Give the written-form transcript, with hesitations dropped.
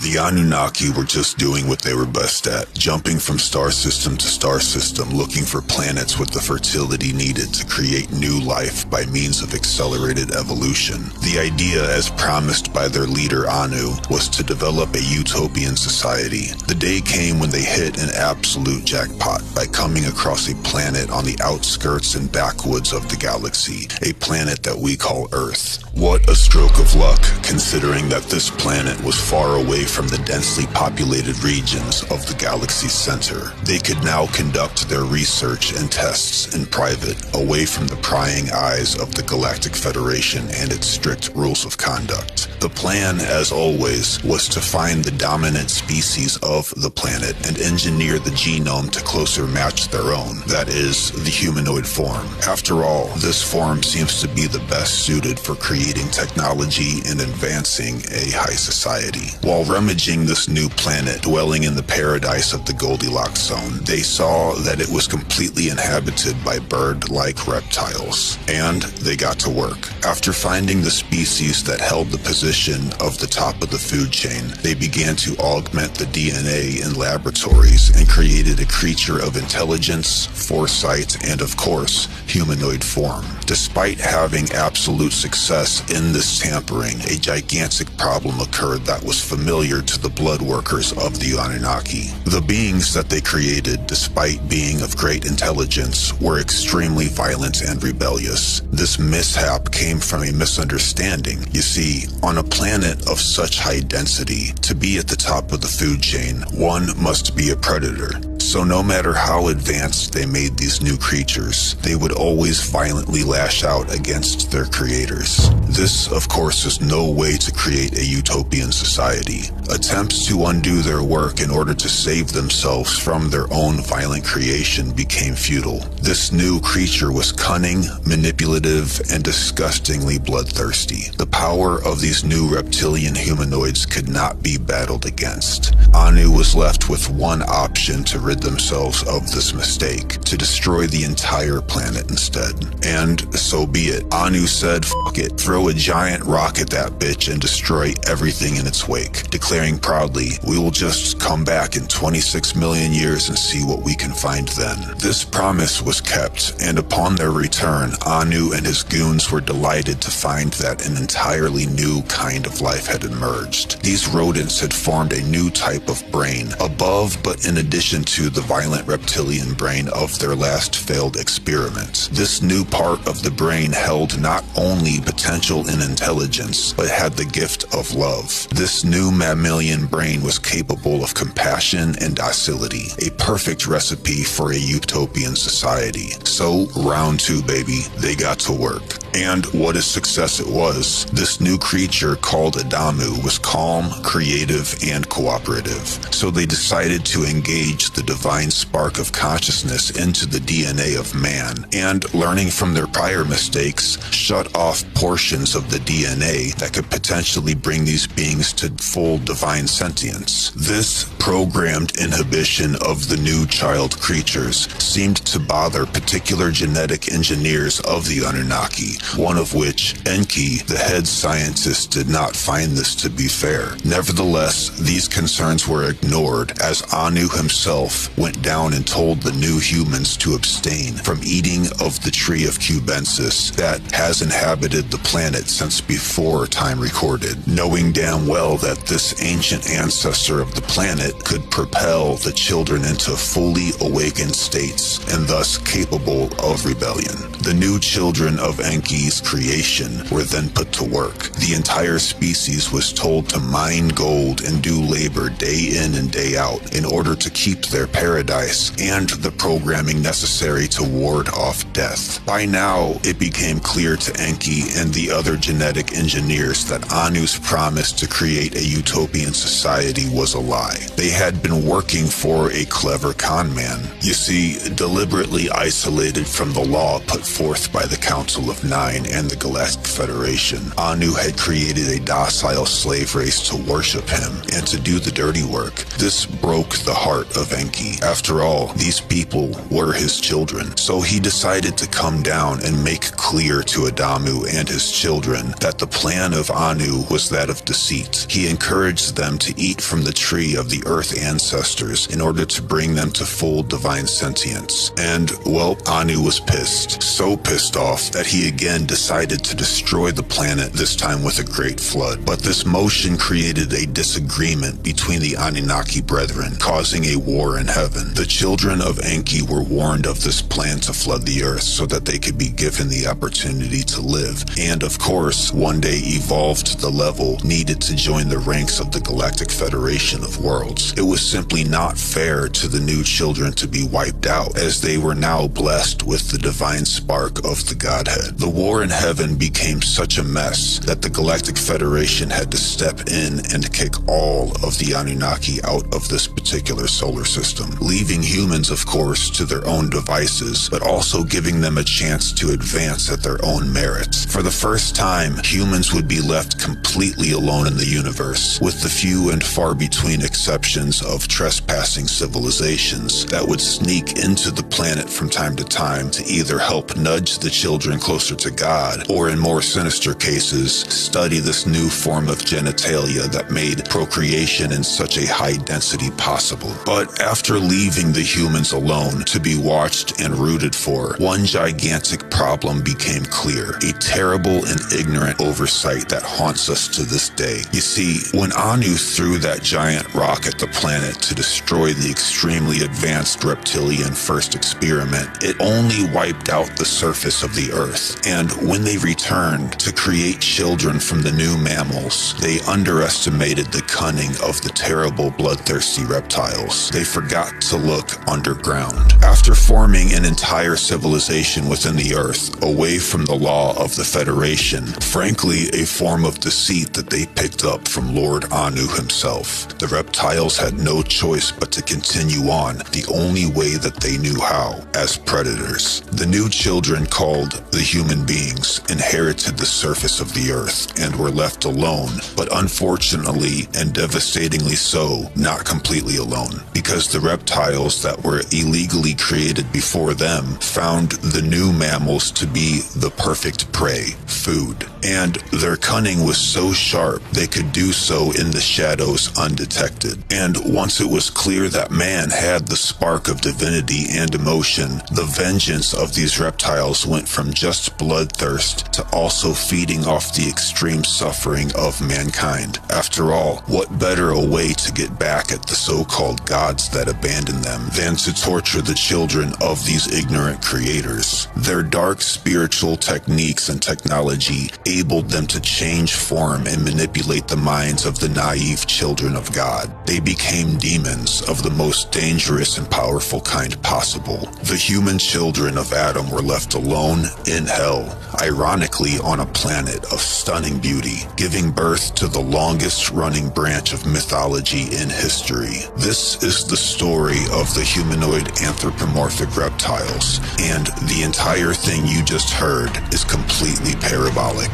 The Anunnaki were just doing what they were best at, jumping from star system to star system, looking for planets with the fertility needed to create new life by means of accelerated evolution. The idea, as promised by their leader Anu, was to develop a utopian society. The day came when they hit an absolute jackpot by coming across a planet on the outskirts and backwoods of the galaxy, a planet that we call Earth. What a stroke of luck, considering that this planet was far away from the densely populated regions of the galaxy's center. They could now conduct their research and tests in private, away from the prying eyes of the Galactic Federation and its strict rules of conduct. The plan, as always, was to find the dominant species of the planet and engineer the genome to closer match their own, that is, the humanoid form. After all, this form seems to be the best suited for creating technology and advancing a high society. While rummaging this new planet, dwelling in the paradise of the Goldilocks zone, they saw that it was completely inhabited by bird-like reptiles, and they got to work. After finding the species that held the position of the top of the food chain, they began to augment the DNA in laboratories and created a creature of intelligence, foresight, and of course, humanoid form. Despite having absolute success in this tampering, a gigantic problem occurred that was familiar to the blood workers of the Anunnaki. The beings that they created, despite being of great intelligence, were extremely violent and rebellious. This mishap came from a misunderstanding. You see, on a planet of such high density, to be at the top of the food chain, one must be a predator. So no matter how advanced they made these new creatures, they would always violently lash out against their creators. This, of course, is no way to create a utopian society. Attempts to undo their work in order to save themselves from their own violent creation became futile. This new creature was cunning, manipulative, and disgustingly bloodthirsty. The power of these new reptilian humanoids could not be battled against. Anu was left with one option to rid themselves of this mistake, to destroy the entire planet instead. And so be it. Anu said, "Fuck it, throw a giant rock at that bitch and destroy everything in its wake," declaring proudly, "We will just come back in 26 million years and see what we can find then." This promise was kept, and upon their return, Anu and his goons were delighted to find that an entirely new kind of life had emerged. These rodents had formed a new type of brain, above but in addition to the violent reptilian brain of their last failed experiment. This new part of the brain held not only potential in intelligence, but had the gift of love. This new mammalian brain was capable of compassion and docility, a perfect recipe for a utopian society. So, round two, baby, they got to work. And what a success it was. This new creature called Adamu was calm, creative, and cooperative. So they decided to engage the divine spark of consciousness into the DNA of man, and learning from their prior mistakes, shut off portions of the DNA that could potentially bring these beings to full divine sentience. This programmed inhibition of the new child creatures seemed to bother particular genetic engineers of the Anunnaki, one of which, Enki, the head scientist, did not find this to be fair. Nevertheless, these concerns were ignored as Anu himself went down and told the new humans to abstain from eating of the tree of cubensis that has inhabited the planet since before time recorded, knowing damn well that this ancient ancestor of the planet could propel the children into fully awakened states and thus capable of rebellion. The new children of Enki's creation were then put to work. The entire species was told to mine gold and do labor day in and day out in order to keep their paradise and the programming necessary to ward off death. By now, it became clear to Enki and the other genetic engineers that Anu's promise to create a utopian society was a lie. They had been working for a clever con man. You see, deliberately isolated from the law put forth by the Council of Nine and the Galactic Federation, Anu had created a docile slave race to worship him and to do the dirty work. This broke the heart of Enki. Anunnaki. After all, these people were his children. So he decided to come down and make clear to Adamu and his children that the plan of Anu was that of deceit. He encouraged them to eat from the tree of the earth ancestors in order to bring them to full divine sentience. And, well, Anu was pissed. So pissed off that he again decided to destroy the planet, this time with a great flood. But this motion created a disagreement between the Anunnaki brethren, causing a war in heaven. The children of Enki were warned of this plan to flood the earth so that they could be given the opportunity to live, and of course, one day evolved to the level needed to join the ranks of the Galactic Federation of Worlds. It was simply not fair to the new children to be wiped out, as they were now blessed with the divine spark of the Godhead. The war in heaven became such a mess that the Galactic Federation had to step in and kick all of the Anunnaki out of this particular solar system, leaving humans, of course, to their own devices, but also giving them a chance to advance at their own merits. For the first time, humans would be left completely alone in the universe, with the few and far between exceptions of trespassing civilizations that would sneak into the planet from time to time to either help nudge the children closer to God, or in more sinister cases, study this new form of genitalia that made procreation in such a high density possible. But after leaving the humans alone to be watched and rooted for, one gigantic problem became clear: a terrible and ignorant oversight that haunts us to this day. You see, when Anu threw that giant rock at the planet to destroy the extremely advanced reptilian first experiment, it only wiped out the surface of the earth. And when they returned to create children from the new mammals, they underestimated the cunning of the terrible bloodthirsty reptiles. They forgot to look underground. After forming an entire civilization within the earth, away from the law of the Federation, frankly a form of deceit that they picked up from Lord Anu himself, the reptiles had no choice but to continue on the only way that they knew how, as predators. The new children, called the human beings, inherited the surface of the earth and were left alone, but unfortunately and devastatingly so, not completely alone, because the reptiles that were illegally created before them found the new mammals to be the perfect prey, food. And their cunning was so sharp they could do so in the shadows undetected. And once it was clear that man had the spark of divinity and emotion, the vengeance of these reptiles went from just bloodthirst to also feeding off the extreme suffering of mankind. After all, what better a way to get back at the so-called gods that abandoned them than to torture the children of these ignorant creators? Their dark spiritual techniques and technology enabled them to change form and manipulate the minds of the naive children of God. They became demons of the most dangerous and powerful kind possible. The human children of Adam were left alone in hell, ironically on a planet of stunning beauty, giving birth to the longest running branch of mythology in history. This is the story of the humanoid anthropomorphic reptiles, and the entire thing you just heard is completely parabolic.